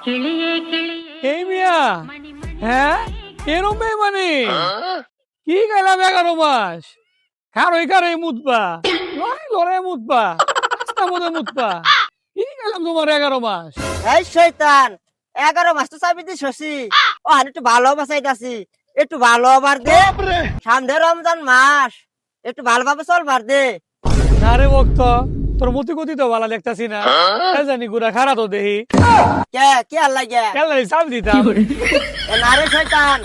এই মিয়া, হ্যাঁ এরম বেমানি কি গাইলাম 11 মাস কারোই মুতবা লড়াই মুতবা রাস্তা মধ্যে মুতবা কি গাইলাম তোমার 11 মাস। এই শয়তান 11 মাস তো চাবি দি শশী ও হান একটু ভালো বাসাইতাছি একটু ভালো আবার দে সামনে রমজান মাস একটু ভালোভাবে চলবার দে। না রে ভক্ত, তোর মতি গতি তো ভালো দেখতাছি না, জানি গুড়া খারাপ তো দেহি কে কি আর লাগে কেলাই চাপ দিতাম। না রে শয়তান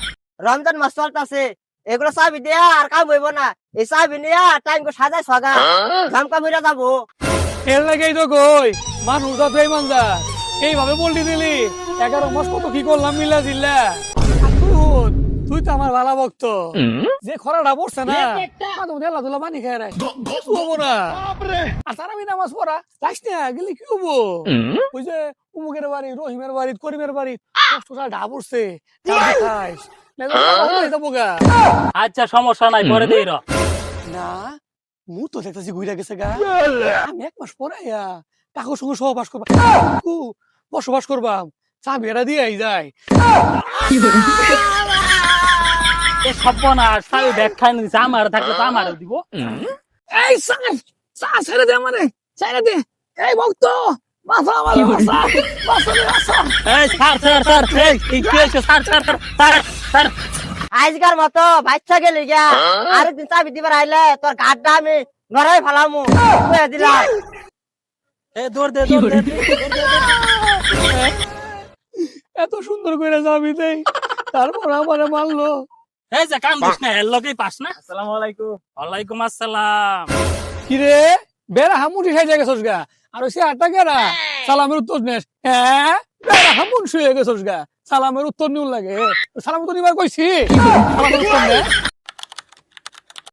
রমজান মাস চলতাছে এগুলো চাবি দেয়া আর কাম হইব না এই চাবি নিয়া টাইম কো সাজাই সগা কাম কাম হইরা যাবো। এর লাগেই তো কই মানুষ যত এই মানজা এইভাবে বললি দিলি 11 মাস কত কি করলাম মিলা জিল্লা। তুই তো আমার ভালো ভক্ত, যে খরাটা পড়ছে না খেলা ধুলা পানি খায় রাখ হবো না। আর তারা আমি নামাজ পড়া যাইস না গেলে কি হবো? ওই যে উমুকের বাড়ি রহিমের বাড়ি করিমের বাড়ি কষ্ট ঢা পড়ছে খাইস আচ্ছা সমস্যা নাই পরে দেই না মু তো দেখতেছি ঘুরে গেছে গা। আমি 1 মাস পরে কাকুর সঙ্গে সহবাস করবা বসবাস করবাম চাবি এরা দিয়ে যায়। সর্বনাশ তাই ব্যাখ্যা নিছে আমার থাকলে তো আমারও দিব। এই চা ছেড়ে দে আমারে ছেড়ে দে এই ভক্ত বাসা আমারে বাসা বাসা রে বাসা। এই স্যার এই কি হইছে স্যার আজকার মতো বাচ্চা গেলি গা আরেকদিন চাবি দিবার আইলে তোর ঘাটটা আমি নড়াই ফেলামু কইয়া দিলাম। এই দৌড় দে এত সুন্দর করে চাবি দেই তারপর আমারে মারলো। এই যে কাম দিস না এর লগেই পাস না। আসসালামু আলাইকুম। ওয়ালাইকুম আসসালাম। কিরে বেড়া হামুনি খাই যায় গেছস গা আর ওই 8টা গেরা সালামের উত্তর নেস। হ্যাঁ বেড়া হামুন শুয়ে গেছস গা সালামের উত্তর নিউ লাগে সালাম তো নিবার কইছি সালামের উত্তর নে।